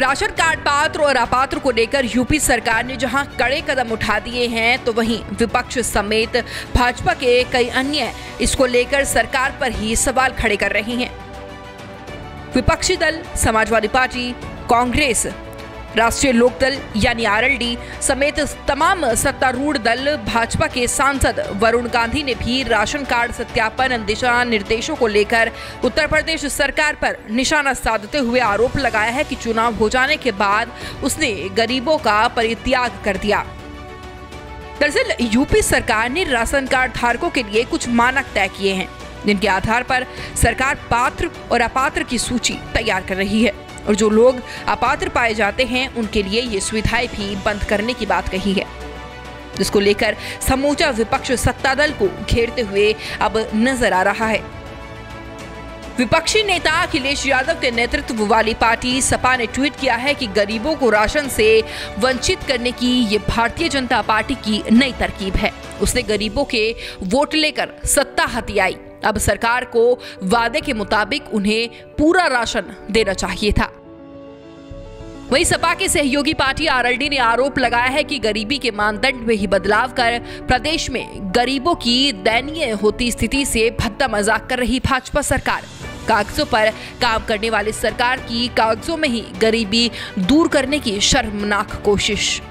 Ration card पात्र और अपात्र को लेकर यूपी सरकार ने जहां कड़े कदम उठा दिए हैं, तो वहीं विपक्ष समेत भाजपा के कई अन्य इसको लेकर सरकार पर ही सवाल खड़े कर रहे हैं। विपक्षी दल समाजवादी पार्टी, कांग्रेस, राष्ट्रीय लोकदल यानी आरएलडी समेत तमाम सत्तारूढ़ दल भाजपा के सांसद वरुण गांधी ने भी राशन कार्ड सत्यापन दिशा निर्देशों को लेकर उत्तर प्रदेश सरकार पर निशाना साधते हुए आरोप लगाया है कि चुनाव हो जाने के बाद उसने गरीबों का परित्याग कर दिया। दरअसल यूपी सरकार ने राशन कार्ड धारकों के लिए कुछ मानक तय किए हैं, जिनके आधार पर सरकार पात्र और अपात्र की सूची तैयार कर रही है और जो लोग अपात्र पाए जाते हैं उनके लिए ये सुविधाएं भी बंद करने की बात कही है, जिसको लेकर समूचा विपक्ष सत्ता दल को घेरते हुए अब नजर आ रहा है। विपक्षी नेता अखिलेश यादव के नेतृत्व वाली पार्टी सपा ने ट्वीट किया है कि गरीबों को राशन से वंचित करने की ये भारतीय जनता पार्टी की नई तरकीब है। उसने गरीबों के वोट लेकर सत्ता हथियाई। अब सरकार को वादे के मुताबिक उन्हें पूरा राशन देना चाहिए था। वहीं सपा के सहयोगी पार्टी आरएलडी ने आरोप लगाया है कि गरीबी के मानदंड में ही बदलाव कर प्रदेश में गरीबों की दयनीय होती स्थिति से भद्दा मजाक कर रही भाजपा सरकार। कागजों पर काम करने वाली सरकार की कागजों में ही गरीबी दूर करने की शर्मनाक कोशिश।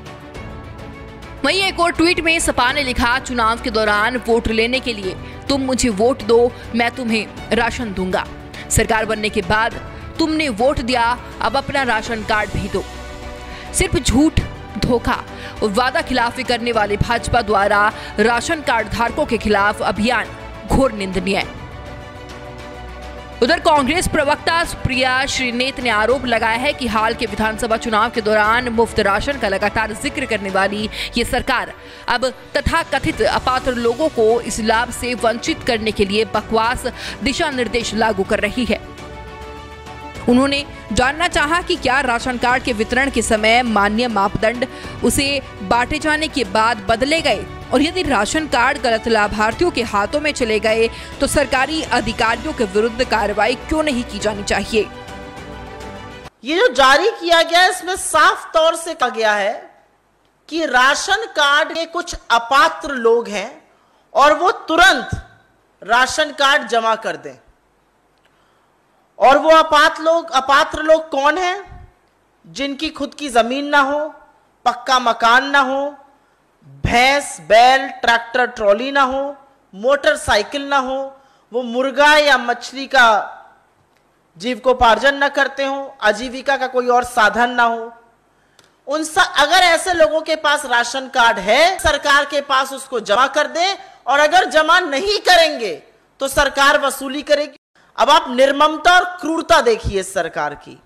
वहीं एक और ट्वीट में सपा ने लिखा, चुनाव के दौरान वोट लेने के लिए तुम मुझे वोट दो, मैं तुम्हें राशन दूंगा। सरकार बनने के बाद तुमने वोट दिया, अब अपना राशन कार्ड भी दो। सिर्फ झूठ, धोखा और वादा खिलाफी करने वाले भाजपा द्वारा राशन कार्ड धारकों के खिलाफ अभियान घोर निंदनीय है। उधर कांग्रेस प्रवक्ता सुप्रिया श्रीनेत ने आरोप लगाया है कि हाल के विधानसभा चुनाव के दौरान मुफ्त राशन का लगातार जिक्र करने वाली ये सरकार अब तथाकथित अपात्र लोगों को इस लाभ से वंचित करने के लिए बकवास दिशा निर्देश लागू कर रही है। उन्होंने जानना चाहा कि क्या राशन कार्ड के वितरण के समय मान्य मापदंड उसे बांटे जाने के बाद बदले गए, और यदि राशन कार्ड गलत लाभार्थियों के हाथों में चले गए तो सरकारी अधिकारियों के विरुद्ध कार्रवाई क्यों नहीं की जानी चाहिए। ये जो जारी किया गया है इसमें साफ तौर से कहा गया है कि राशन कार्ड के कुछ अपात्र लोग हैं और वो तुरंत राशन कार्ड जमा कर दें। और वो अपात्र लोग कौन हैं? जिनकी खुद की जमीन ना हो, पक्का मकान ना हो, भैंस, बैल, ट्रैक्टर, ट्रॉली ना हो, मोटरसाइकिल ना हो, वो मुर्गा या मछली का जीविकोपार्जन न करते हो, आजीविका का कोई और साधन ना हो। अगर ऐसे लोगों के पास राशन कार्ड है, सरकार के पास उसको जमा कर दें, और अगर जमा नहीं करेंगे तो सरकार वसूली करेगी। अब आप निर्ममता और क्रूरता देखिए सरकार की।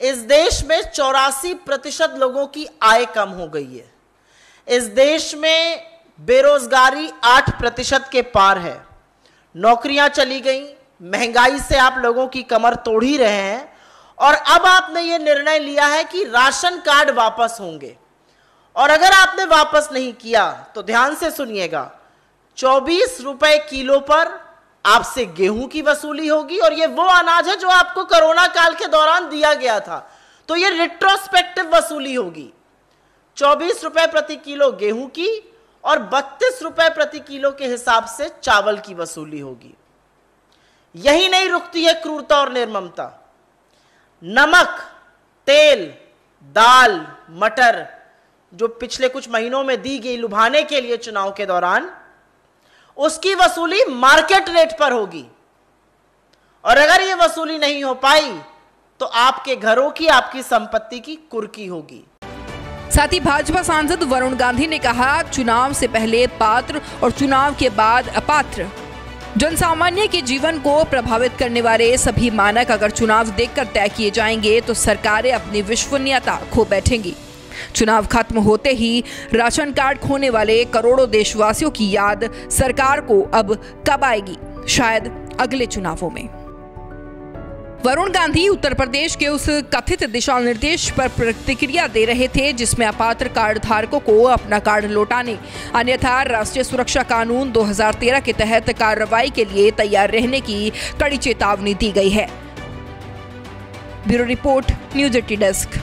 इस देश में 84% लोगों की आय कम हो गई है। इस देश में बेरोजगारी 8% के पार है। नौकरियां चली गई, महंगाई से आप लोगों की कमर तोड़ ही रहे हैं, और अब आपने ये निर्णय लिया है कि राशन कार्ड वापस होंगे। और अगर आपने वापस नहीं किया तो ध्यान से सुनिएगा, 24 रुपए किलो पर आपसे गेहूं की वसूली होगी, और ये वो अनाज है जो आपको कोरोना काल के दौरान दिया गया था, तो ये रिट्रोस्पेक्टिव वसूली होगी। 24 रुपए प्रति किलो गेहूं की और 32 रुपए प्रति किलो के हिसाब से चावल की वसूली होगी। यही नहीं रुकती है क्रूरता और निर्ममता। नमक, तेल, दाल, मटर जो पिछले कुछ महीनों में दी गई लुभाने के लिए चुनाव के दौरान, उसकी वसूली मार्केट रेट पर होगी। और अगर यह वसूली नहीं हो पाई तो आपके घरों की, आपकी संपत्ति की कुर्की होगी। साथ ही भाजपा सांसद वरुण गांधी ने कहा, चुनाव से पहले पात्र और चुनाव के बाद अपात्र जनसामान्य के जीवन को प्रभावित करने वाले सभी मानक अगर चुनाव देखकर तय किए जाएंगे तो सरकारें अपनी विश्वसनीयता खो बैठेंगी। चुनाव खत्म होते ही राशन कार्ड खोने वाले करोड़ों देशवासियों की याद सरकार को अब कब आएगी? शायद अगले चुनावों में। वरुण गांधी उत्तर प्रदेश के उस कथित दिशा निर्देश पर प्रतिक्रिया दे रहे थे जिसमें अपात्र कार्ड धारकों को अपना कार्ड लौटाने, अन्यथा राष्ट्रीय सुरक्षा कानून 2013 के तहत कार्रवाई के लिए तैयार रहने की कड़ी चेतावनी दी गई है। Bureau report, news 80 desk.